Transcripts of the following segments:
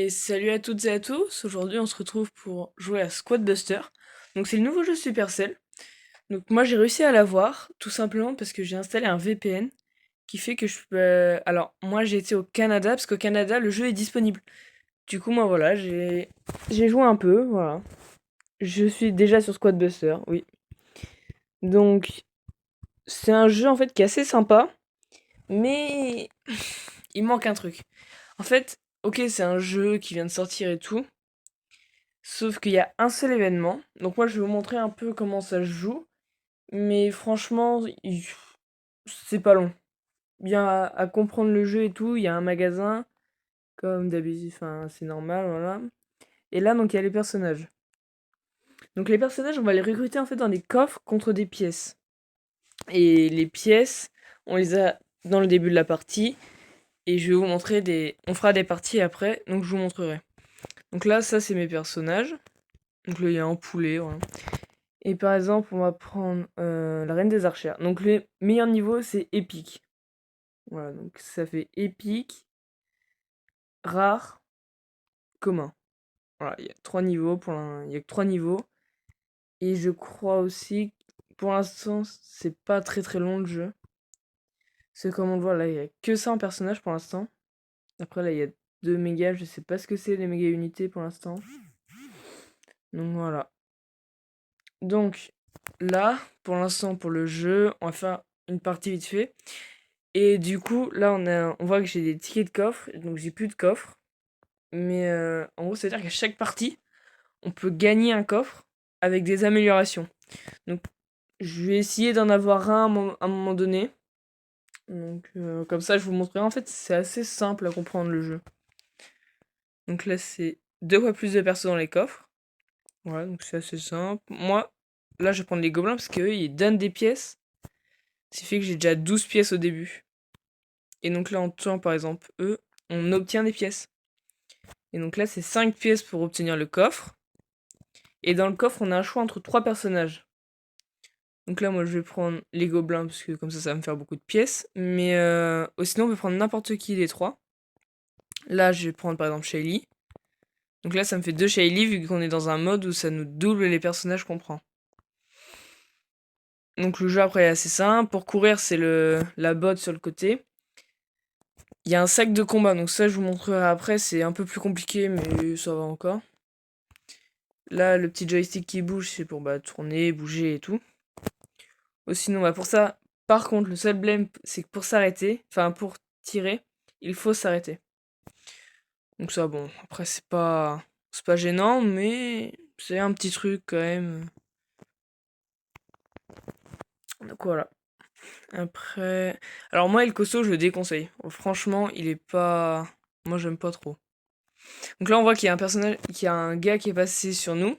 Et salut à toutes et à tous, aujourd'hui on se retrouve pour jouer à Squad Buster. Donc c'est le nouveau jeu Supercell. Donc moi j'ai réussi à l'avoir, tout simplement parce que j'ai installé un VPN qui fait que je peux... Alors moi j'ai été au Canada, parce qu'au Canada le jeu est disponible. Du coup moi voilà, j'ai joué un peu, voilà. Je suis déjà sur Squad Buster, oui. Donc c'est un jeu en fait qui est assez sympa, mais il manque un truc. En fait, ok c'est un jeu qui vient de sortir et tout, sauf qu'il y a un seul événement. Donc moi, je vais vous montrer un peu comment ça se joue. Mais franchement, c'est pas long. Bien à comprendre le jeu et tout. Il y a un magasin, comme d'habitude. Enfin, c'est normal, voilà. Et là, donc, il y a les personnages. Donc les personnages, on va les recruter en fait dans des coffres contre des pièces. Et les pièces, on les a dans le début de la partie. Et je vais vous montrer des... On fera des parties après, donc je vous montrerai. Donc là, ça, c'est mes personnages. Donc là, il y a un poulet, voilà. Et par exemple, on va prendre la Reine des Archères. Donc le meilleur niveau, c'est épique. Voilà, donc ça fait épique, rare, commun. Voilà, il y a trois niveaux il y a que trois niveaux. Et je crois aussi, pour l'instant, c'est pas très très long le jeu. C'est comme on le voit là, il y a que 100 personnages pour l'instant. Après là, il y a deux mégas, je sais pas ce que c'est les méga unités pour l'instant. Donc voilà. Donc là, pour l'instant, pour le jeu, on va faire une partie vite fait. Et du coup, là, on voit que j'ai des tickets de coffre, donc j'ai plus de coffre. Mais en gros, c'est-à-dire qu'à chaque partie, on peut gagner un coffre avec des améliorations. Donc, je vais essayer d'en avoir un à un moment donné. Donc, comme ça, je vous montrerai. En fait, c'est assez simple à comprendre le jeu. Donc là, c'est deux fois plus de persos dans les coffres. Voilà, donc c'est assez simple. Moi, là, je vais prendre les gobelins parce qu'eux, ils donnent des pièces. Ce qui fait que j'ai déjà 12 pièces au début. Et donc là, en tuant, par exemple, eux, on obtient des pièces. Et donc là, c'est 5 pièces pour obtenir le coffre. Et dans le coffre, on a un choix entre trois personnages. Donc là, moi, je vais prendre les gobelins, parce que comme ça va me faire beaucoup de pièces. Mais sinon, on peut prendre n'importe qui des trois. Là, je vais prendre par exemple Shelly. Donc là, ça me fait deux Shelly, vu qu'on est dans un mode où ça nous double les personnages qu'on prend. Donc le jeu, après, est assez simple. Pour courir, c'est la botte sur le côté. Il y a un sac de combat, donc ça, je vous montrerai après. C'est un peu plus compliqué, mais ça va encore. Là, le petit joystick qui bouge, c'est pour tourner, bouger et tout. Sinon, pour ça, par contre, le seul blème, c'est que pour s'arrêter, enfin pour tirer, il faut s'arrêter. Donc ça, bon, après, c'est pas gênant, mais c'est un petit truc quand même. Donc voilà. Après. Alors, moi, El Costo, je le déconseille. Franchement, il est pas. Moi, j'aime pas trop. Donc là, on voit qu'il y a un personnage, qu'il y a un gars qui est passé sur nous.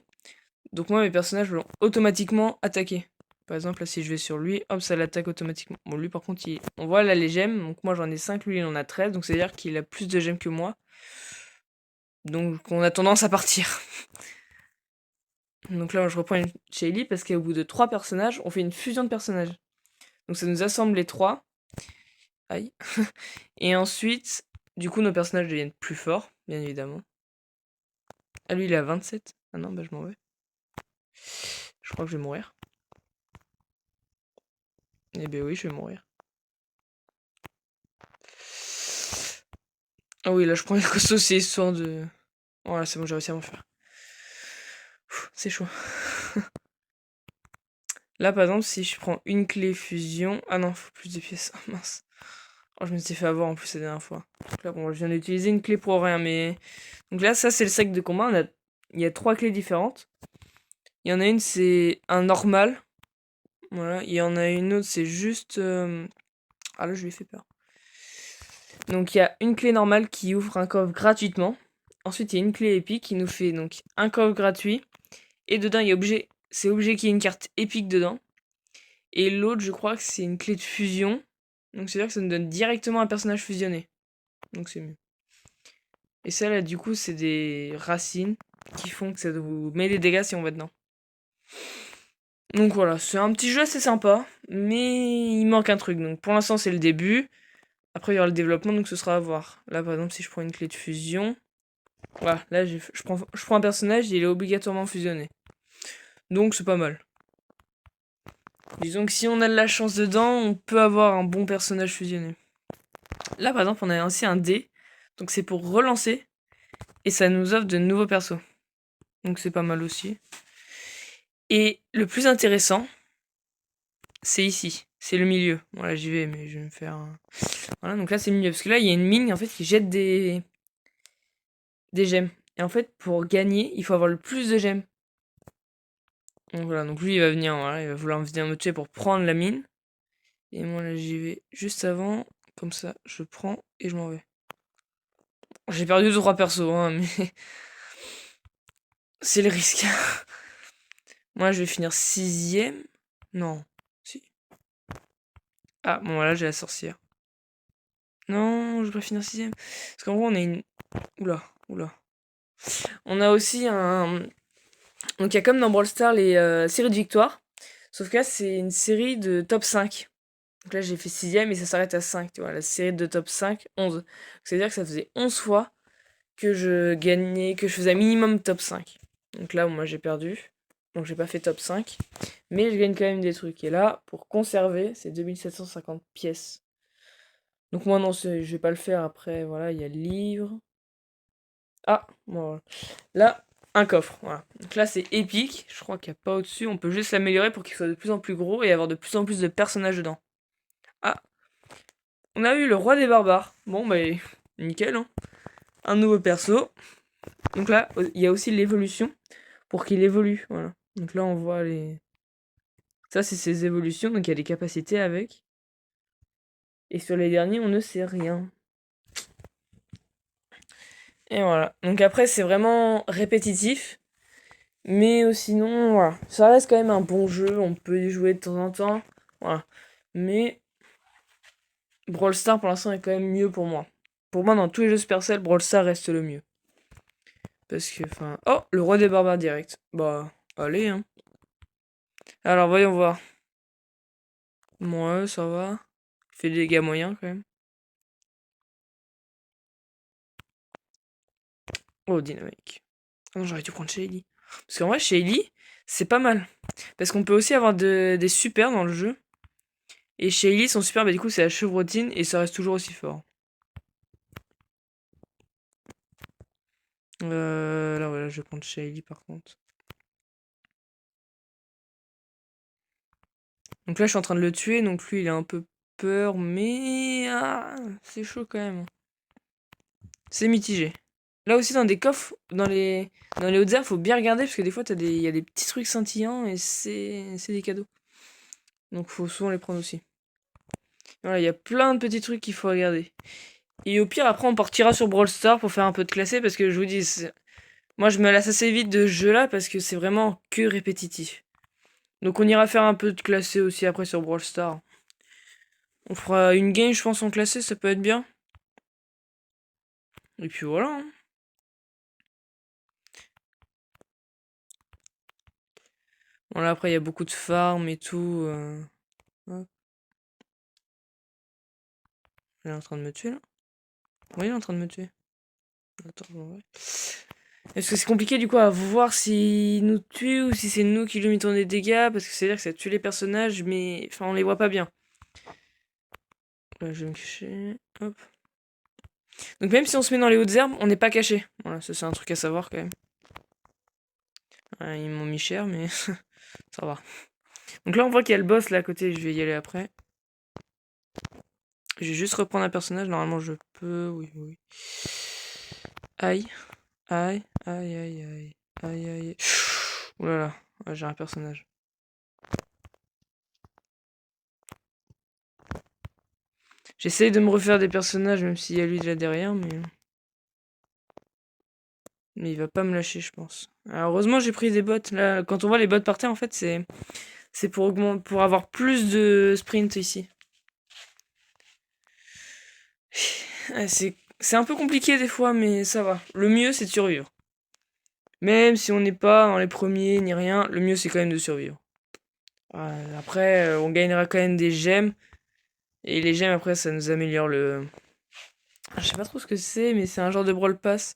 Donc moi, mes personnages vont automatiquement attaquer. Par exemple, là, si je vais sur lui, hop, ça l'attaque automatiquement. Bon, lui, par contre, on voit là les gemmes. Donc moi, j'en ai 5, lui, il en a 13. Donc c'est-à-dire qu'il a plus de gemmes que moi. Donc on a tendance à partir. Donc là, je reprends une Shelly parce qu'au bout de 3 personnages, on fait une fusion de personnages. Donc ça nous assemble les 3. Aïe. Et ensuite, du coup, nos personnages deviennent plus forts, bien évidemment. Ah, lui, il est à 27. Ah non, bah je m'en vais. Je crois que je vais mourir. Eh ben oui, je vais mourir. Ah oui, là, je prends une costaud, c'est histoire de... Voilà, c'est bon, j'ai réussi à m'en faire. C'est chaud. Là, par exemple, si je prends une clé fusion... Ah non, faut plus de pièces. Ah mince. Oh, je me suis fait avoir en plus la dernière fois. Donc là, bon, je viens d'utiliser une clé pour rien, mais... Donc là, ça, c'est le sac de combat. Il y a 3 clés différentes. Il y en a une, c'est un normal. Voilà. Il y en a une autre, c'est juste... Ah là, je lui ai fait peur. Donc, il y a une clé normale qui ouvre un coffre gratuitement. Ensuite, il y a une clé épique qui nous fait donc un coffre gratuit. Et dedans, il y a objet. C'est objet qui a une carte épique dedans. Et l'autre, je crois que c'est une clé de fusion. Donc c'est-à-dire que ça nous donne directement un personnage fusionné. Donc c'est mieux. Et ça là, du coup, c'est des racines qui font que ça vous met des dégâts si on va dedans. Donc voilà, c'est un petit jeu assez sympa, mais il manque un truc. Donc pour l'instant, c'est le début. Après, il y aura le développement, donc ce sera à voir. Là, par exemple, si je prends une clé de fusion, Voilà, là je prends un personnage, il est obligatoirement fusionné. Donc c'est pas mal. Disons que si on a de la chance dedans, on peut avoir un bon personnage fusionné. Là par exemple, on a aussi un dé. Donc c'est pour relancer. Et ça nous offre de nouveaux persos. Donc c'est pas mal aussi. Et le plus intéressant, c'est ici. C'est le milieu. Voilà, j'y vais, mais je vais me faire un... Voilà, donc là c'est le milieu. Parce que là, il y a une mine en fait qui jette des gemmes. Et en fait, pour gagner, il faut avoir le plus de gemmes. Donc voilà, donc lui il va venir, voilà, il va vouloir venir me tuer pour prendre la mine. Et moi là j'y vais juste avant. Comme ça, je prends et je m'en vais. J'ai perdu 2-3 persos, hein, mais c'est le risque. Moi je vais finir 6ème. Non. Si. Ah, bon voilà, j'ai la sorcière. Non, je vais pas finir 6ème. Parce qu'en gros, on a une... Oula, oula. On a aussi un... Donc il y a comme dans Brawl Stars les séries de victoires. Sauf que là, c'est une série de top 5. Donc là, j'ai fait 6ème et ça s'arrête à 5. Tu vois, la série de top 5, 11. C'est-à-dire que ça faisait 11 fois que je gagnais, que je faisais un minimum top 5. Donc là, moi, j'ai perdu. Donc j'ai pas fait top 5. Mais je gagne quand même des trucs. Et là, pour conserver, c'est 2750 pièces. Donc moi, non, je vais pas le faire après. Voilà, il y a le livre. Ah, bon, voilà. Là, un coffre. Voilà. Donc là, c'est épique. Je crois qu'il n'y a pas au-dessus. On peut juste l'améliorer pour qu'il soit de plus en plus gros et avoir de plus en plus de personnages dedans. Ah, on a eu le roi des barbares. Bon, bah, nickel, hein. Un nouveau perso. Donc là, il y a aussi l'évolution pour qu'il évolue. Voilà. Donc là, on voit les... Ça, c'est ses évolutions. Donc il y a des capacités avec. Et sur les derniers, on ne sait rien. Et voilà. Donc après, c'est vraiment répétitif. Mais sinon, voilà. Ça reste quand même un bon jeu. On peut y jouer de temps en temps. Voilà. Mais Brawl Stars, pour l'instant, est quand même mieux pour moi. Pour moi, dans tous les jeux Supercell, Brawl Stars reste le mieux. Parce que, enfin... Oh, le roi des barbares direct. Bah, allez, hein. Alors, voyons voir. Ouais, ça va. Il fait des dégâts moyens, quand même. Oh, dynamique. Ah non, j'aurais dû prendre Shelly. Parce qu'en vrai, Shelly, c'est pas mal. Parce qu'on peut aussi avoir des supers dans le jeu. Et Shelly, son super, bah du coup, c'est la chevrotine. Et ça reste toujours aussi fort. Là, voilà, je vais prendre Shelly, par contre. Donc là, je suis en train de le tuer. Donc lui, il a un peu peur. Mais... Ah, c'est chaud, quand même. C'est mitigé. Là aussi, dans des coffres, dans les hautes herbes, faut bien regarder. Parce que des fois, il y a des petits trucs scintillants. Et c'est des cadeaux. Donc faut souvent les prendre aussi. Voilà, il y a plein de petits trucs qu'il faut regarder. Et au pire, après, on partira sur Brawl Stars pour faire un peu de classé, parce que je vous dis, moi je me lasse assez vite de ce jeu-là, parce que c'est vraiment que répétitif. Donc on ira faire un peu de classé aussi après sur Brawl Stars. On fera une game, je pense, en classé, ça peut être bien. Et puis voilà, hein. Bon, là, après, il y a beaucoup de farms et tout. Hop. Il est en train de me tuer, là. Oui, il est en train de me tuer. Attends, ouais. Est-ce que c'est compliqué du coup à voir s'il nous tue ou si c'est nous qui lui mettons des dégâts? Parce que c'est-à-dire que ça tue les personnages, mais enfin on les voit pas bien. Là, je vais me cacher. Hop. Donc même si on se met dans les hautes herbes, on n'est pas caché. Voilà, ça c'est un truc à savoir quand même. Ils m'ont mis cher, mais ça va. Donc là on voit qu'il y a le boss là à côté, je vais y aller après. Je vais juste reprendre un personnage, normalement je peux, oui, oui. Aïe, aïe, aïe, aïe, aïe, aïe, aïe. Ouh là là, ouais, j'ai un personnage. J'essaye de me refaire des personnages, même s'il y a lui là derrière, mais il va pas me lâcher, je pense. Alors, heureusement, j'ai pris des bots. Là, quand on voit les bots par terre, en fait, c'est pour avoir plus de sprint ici. C'est un peu compliqué des fois, mais ça va. Le mieux, c'est de survivre. Même si on n'est pas dans les premiers ni rien, le mieux, c'est quand même de survivre. Après, on gagnera quand même des gemmes. Et les gemmes, après, ça nous améliore le... Je sais pas trop ce que c'est, mais c'est un genre de brawl pass.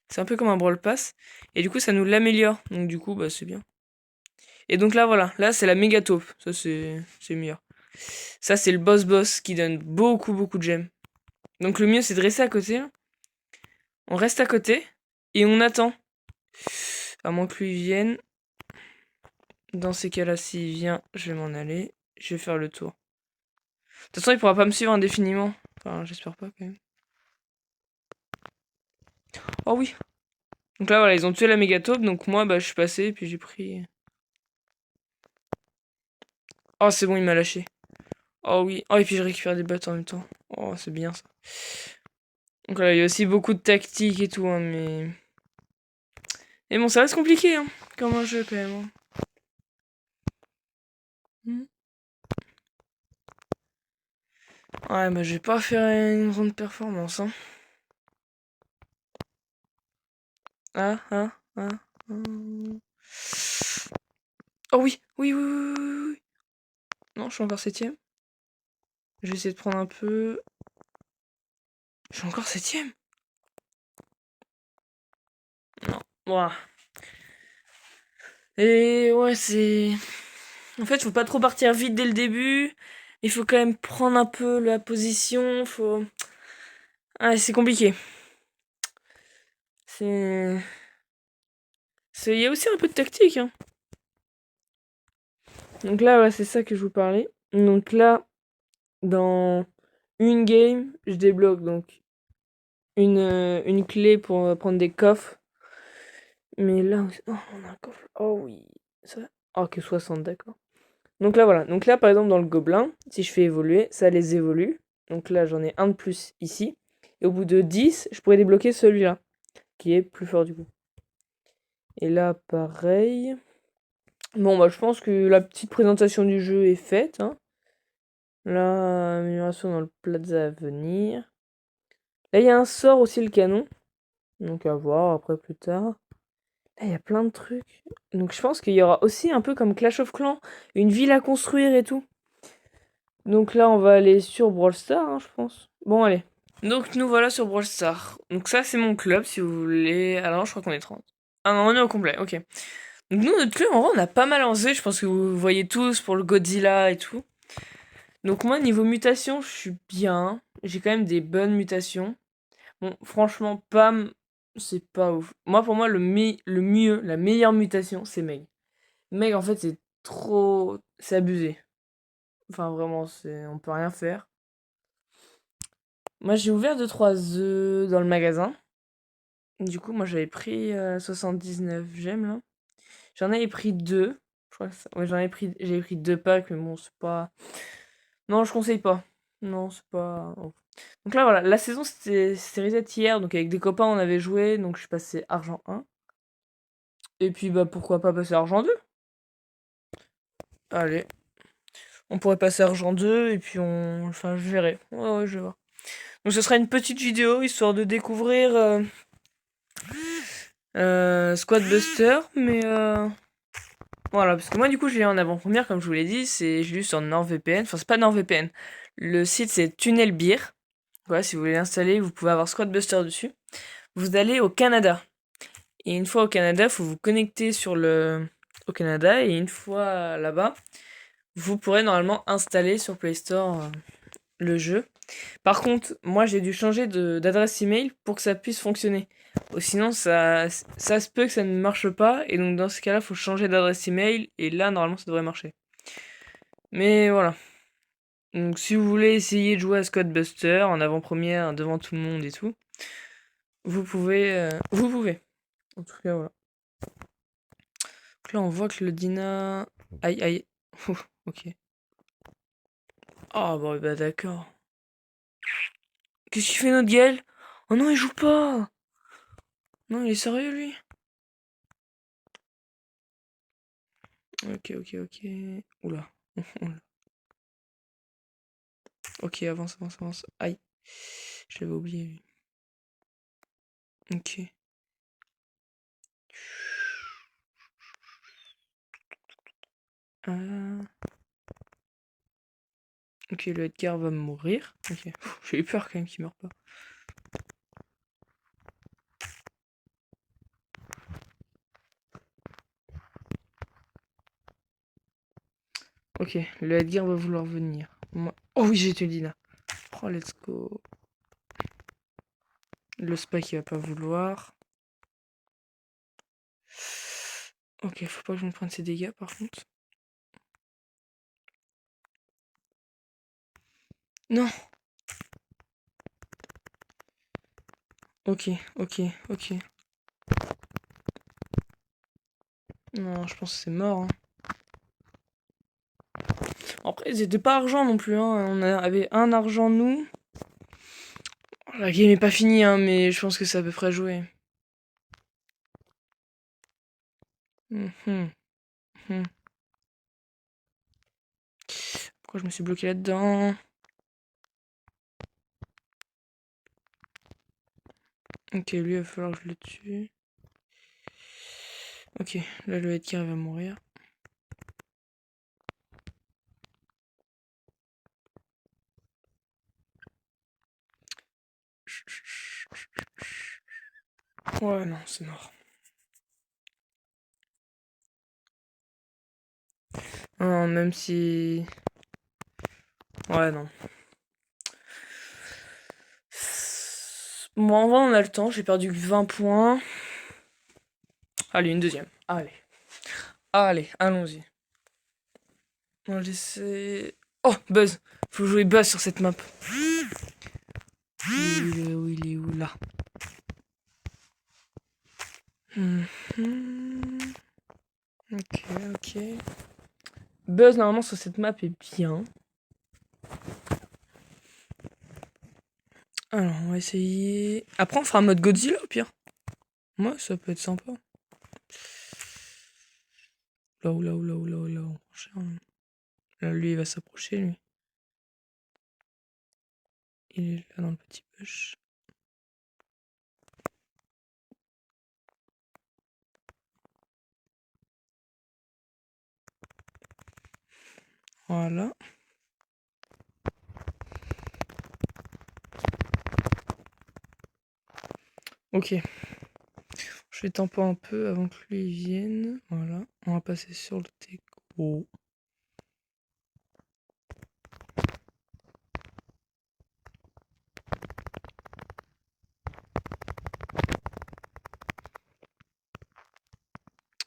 C'est un peu comme un Brawl Pass. Et du coup, ça nous l'améliore. Donc du coup, bah c'est bien. Et donc là, voilà. Là, c'est la méga taupe. Ça, c'est meilleur. Ça, c'est le boss qui donne beaucoup, beaucoup de gemmes. Donc le mieux, c'est de rester à côté, là. On reste à côté. Et on attend. À moins que lui vienne. Dans ces cas-là, s'il vient, je vais m'en aller. Je vais faire le tour. De toute façon, il pourra pas me suivre indéfiniment. Enfin, j'espère pas, quand même. Oh oui. Donc là, voilà, ils ont tué la méga taupe. Donc moi, bah, je suis passé. Et puis j'ai pris... Oh, c'est bon, il m'a lâché. Oh oui. Oh, et puis je récupère des bottes en même temps. Oh, c'est bien, ça. Donc là, il y a aussi beaucoup de tactique et tout, hein, mais... Et bon, ça reste compliqué, hein, comme un jeu, quand même, hein. Hmm. Ouais, bah, je vais pas faire une grande performance, hein. Ah, ah, ah, ah. Oh oui, oui, oui, oui, oui, oui, oui. Non, je suis encore septième. Je vais essayer de prendre un peu... Je suis encore septième. Non, voilà. Et ouais, c'est... En fait, faut pas trop partir vite dès le début. Il faut quand même prendre un peu la position. Faut... Ah, c'est compliqué. C'est... Il y a aussi un peu de tactique, hein. Donc là, ouais, c'est ça que je vous parlais. Donc là, dans une game, je débloque donc une clé pour prendre des coffres. Mais là, oh, on a un coffre. Oh oui. Ça... Oh, que 60, d'accord. Donc là, voilà. Donc là, par exemple, dans le gobelin, si je fais évoluer, ça les évolue. Donc là, j'en ai un de plus ici. Et au bout de 10, je pourrais débloquer celui-là, qui est plus fort du coup. Et là, pareil. Bon, bah, je pense que la petite présentation du jeu est faite, hein. Là, amélioration dans le plaza à venir. Là, il y a un sort aussi, le canon. Donc à voir après plus tard. Là, il y a plein de trucs. Donc je pense qu'il y aura aussi un peu comme Clash of Clans, une ville à construire et tout. Donc là, on va aller sur Brawl Stars, hein, je pense. Bon, allez. Donc nous voilà sur Brawl Stars. Donc ça, c'est mon club, si vous voulez. Alors, je crois qu'on est 30. Ah non, on est au complet, ok. Donc nous, notre club, en vrai, on a pas mal avancé. Je pense que vous voyez tous pour le Godzilla et tout. Donc moi, niveau mutation, je suis bien. J'ai quand même des bonnes mutations. Bon, franchement, Pam, c'est pas ouf. Moi, pour moi, le mieux, la meilleure mutation, c'est Meg. Meg, en fait, c'est trop... C'est abusé. Enfin, vraiment, on peut rien faire. Moi, j'ai ouvert 2-3 œufs dans le magasin. Du coup, moi, j'avais pris 79 gemmes, là. J'en avais pris deux. Je crois que ouais, j'avais pris 2 packs, mais bon, c'est pas... Non, je conseille pas. Non, c'est pas... oh. Donc là, voilà, la saison, c'était reset hier. Donc avec des copains, on avait joué. Donc je suis passé argent 1. Et puis, bah, pourquoi pas passer argent 2. Allez. On pourrait passer argent 2 et puis on... Enfin, je verrai. Ouais, ouais, je vais voir. Donc ce sera une petite vidéo, histoire de découvrir Squad Buster. Mais voilà, parce que moi, du coup, je l'ai en avant-première, comme je vous l'ai dit. Je l'ai eu sur NordVPN. Enfin, c'est pas NordVPN. Le site, c'est TunnelBeer. Voilà, si vous voulez l'installer, vous pouvez avoir Squad Buster dessus. Vous allez au Canada. Et une fois au Canada, il faut vous connecter au Canada. Et une fois là-bas, vous pourrez normalement installer sur Play Store le jeu. Par contre, moi j'ai dû changer d'adresse email pour que ça puisse fonctionner. Sinon, ça se peut que ça ne marche pas. Et donc, dans ce cas-là, il faut changer d'adresse email. Et là, normalement, ça devrait marcher. Mais voilà. Donc, si vous voulez essayer de jouer à Squadbuster en avant-première, devant tout le monde et tout, vous pouvez. Vous pouvez. En tout cas, voilà. Donc là, on voit que le Dina. Aïe, aïe. Ouf, ok. Ah, bon, bah d'accord. Qu'est-ce qu'il fait, notre gueule? Oh non, il joue pas! Non, il est sérieux, lui? Ok, ok, ok. Oula. Oula. Ok, avance, avance, avance. Aïe. Je l'avais oublié, lui. Ok. Euh, Ok, le Edgar va mourir. Ok. J'ai eu peur quand même qu'il meure pas. Ok, le Edgar va vouloir venir. Oh oui, j'ai été dit là. Oh, let's go. Le Spike, il va pas vouloir. Ok, faut pas que je me prenne ses dégâts par contre. Non. Ok, ok, ok. Non, je pense que c'est mort. Hein. Après, ils étaient pas argent non plus. Hein. On avait un argent nous. La game est pas finie, hein, mais je pense que c'est à peu près joué. Mhm, mhm. Pourquoi je me suis bloqué là-dedans? Ok, lui, il va falloir que je le tue. Ok, là, le Edgar va mourir. Ouais, non, c'est mort. Non, même si... Ouais, non. Bon, en vrai, on a le temps. J'ai perdu 20 points. Allez, une deuxième. Allez. Allez, allons-y. On va laisser... Oh, Buzz. Faut jouer Buzz sur cette map. Il est où, là? Mhm. Ok, ok. Buzz, normalement, sur cette map est bien. Alors, on va essayer... Après, on fera un mode Godzilla, au pire. Ouais, ça peut être sympa. Là où, là où, là où, là où, là où. Là, lui, il va s'approcher, lui. Il est là dans le petit bush. Voilà. Ok. Je vais tempo un peu avant que lui vienne. Voilà. On va passer sur le déco.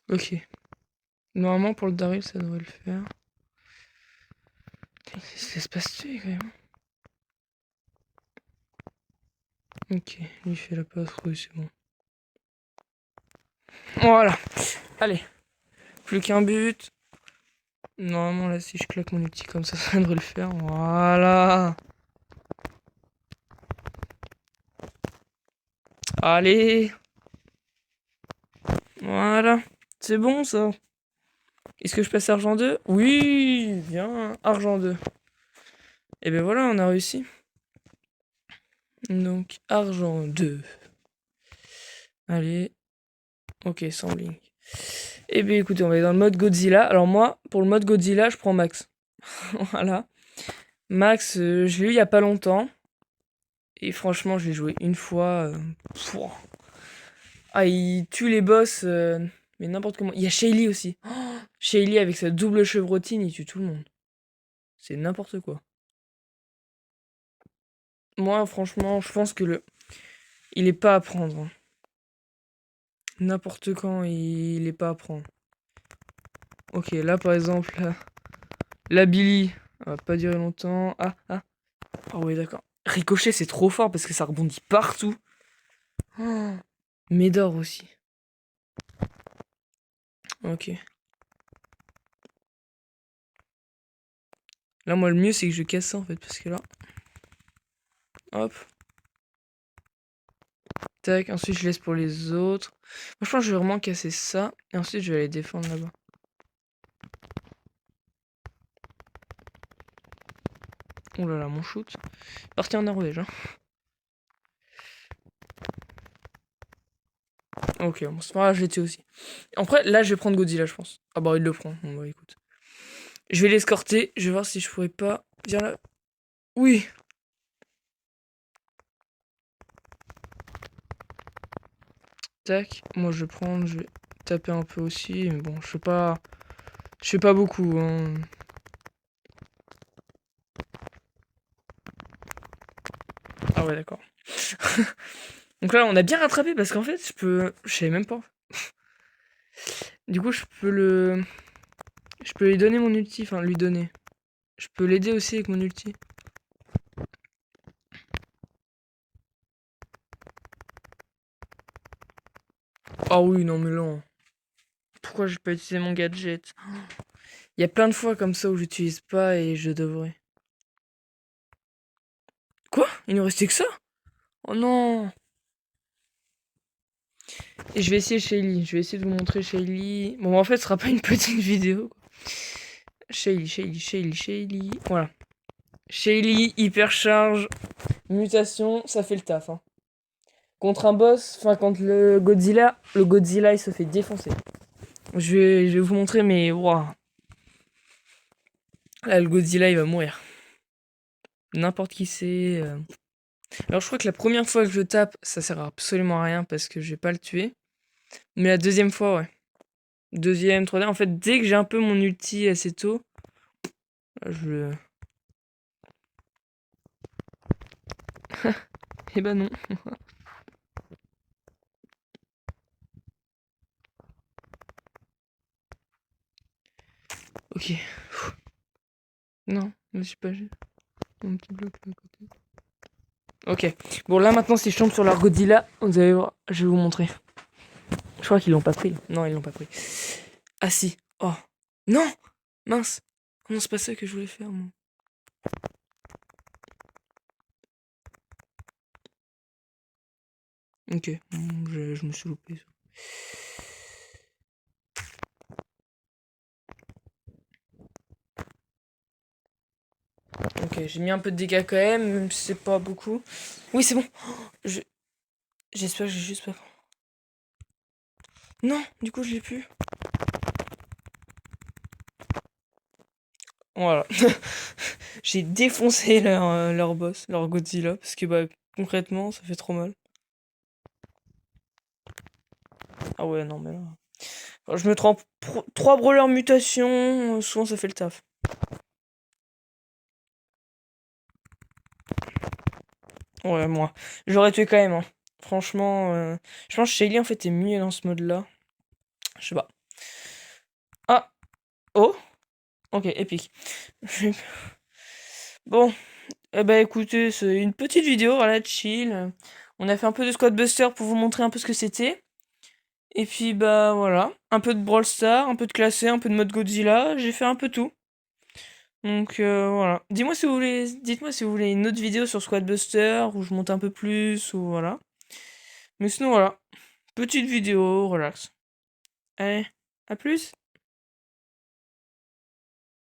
Ok. Normalement, pour le Daryl, ça devrait le faire. Il se laisse pas se tuer, quand même. Ok. Lui fait la passe. Oui, c'est bon. Voilà. Allez. Plus qu'un but. Normalement, là, si je claque mon outil comme ça devrait le faire. Voilà. Allez. Voilà. C'est bon, ça. Est-ce que je passe argent 2? Oui, bien. Argent 2. Et ben voilà, on a réussi. Donc, argent 2. Allez. Ok, sans blink. Et bien écoutez, on va aller dans le mode Godzilla. Alors moi, pour le mode Godzilla, je prends Max. Voilà. Max, je l'ai eu il y a pas longtemps. Et franchement, je l'ai joué une fois. Pouah. Ah, il tue les boss, mais n'importe comment. Il y a Shaley aussi. Oh, Shaley avec sa double chevrotine, il tue tout le monde. C'est n'importe quoi. Moi, franchement, je pense que il est pas à prendre. Hein. N'importe quand, il est pas à prendre. Ok, là par exemple, la Billy, elle va pas durer longtemps. Ah, ah. Ah ouais, d'accord. Ricochet, c'est trop fort parce que ça rebondit partout. Oh. Médor aussi. Ok. Là, moi, le mieux, c'est que je casse ça en fait. Parce que là. Hop. Tac. Ensuite, je laisse pour les autres. Moi, je pense que je vais vraiment casser ça. Et ensuite, je vais aller défendre là-bas. Oh là là, mon shoot. Parti en Norvège, hein. Ok, bon, c'est pas grave, je l'ai tué aussi. Après, là, je vais prendre Godzilla, je pense. Ah bah, il le prend. Bon, bah, écoute. Je vais l'escorter. Je vais voir si je pourrais pas. Viens là. Oui. Tac. Moi, je vais prendre. Je vais taper un peu aussi. Mais bon, je fais pas. Je fais pas beaucoup. Hein. Ah ouais, d'accord. Donc là, on a bien rattrapé parce qu'en fait, je savais même pas. Du coup, je peux lui donner mon ulti, enfin lui donner. Je peux l'aider aussi avec mon ulti. Ah oui, non mais non. Pourquoi j'ai pas utilisé mon gadget? Il y a plein de fois comme ça où j'utilise pas et je devrais. Quoi? Il nous restait que ça? Oh non! Et je vais essayer Shelly. Je vais essayer de vous montrer Shelly. Bon, en fait, ce sera pas une petite vidéo. Shelly. Voilà. Shelly, hypercharge, mutation, ça fait le taf. Hein. Contre un boss, enfin contre le Godzilla il se fait défoncer. Je vais vous montrer, mais waouh. Là, le Godzilla il va mourir. N'importe qui c'est. Alors je crois que la première fois que je tape, ça sert absolument à rien parce que je vais pas le tuer. Mais la deuxième fois, ouais. Deuxième, troisième. En fait, dès que j'ai un peu mon ulti assez tôt, je le. Eh ben non. Ok. Non, je suis pas juste. Un petit bloc à côté. Ok. Bon, là maintenant, si je tombe sur leur Godzilla, vous allez voir, je vais vous montrer. Je crois qu'ils l'ont pas pris. Non, ils l'ont pas pris. Ah si. Oh. Non. Mince. Oh non, c'est pas ça que je voulais faire, moi. Ok. Je me suis loupé. Ok, j'ai mis un peu de dégâts quand même si c'est pas beaucoup. Oui, c'est bon. Je... J'espère que j'ai juste pas... Non, du coup, je l'ai plus. Voilà. J'ai défoncé leur boss, leur Godzilla, parce que bah concrètement, ça fait trop mal. Ah ouais, non, mais là... Quand je me trompe 3 brawlers mutations, souvent ça fait le taf. Ouais, moi. J'aurais tué quand même, hein. Franchement, je pense que Shelly en fait est mieux dans ce mode-là. Je sais pas. Ah! Oh! Ok, épique. Bon, eh ben écoutez, c'est une petite vidéo, voilà, chill. On a fait un peu de Squad Buster pour vous montrer un peu ce que c'était. Et puis bah voilà, un peu de Brawl Stars, un peu de classé, un peu de mode Godzilla, j'ai fait un peu tout. Donc voilà. Dites-moi si vous voulez une autre vidéo sur Squad Buster où je monte un peu plus ou voilà. Mais sinon voilà, petite vidéo, relax. Allez, à plus.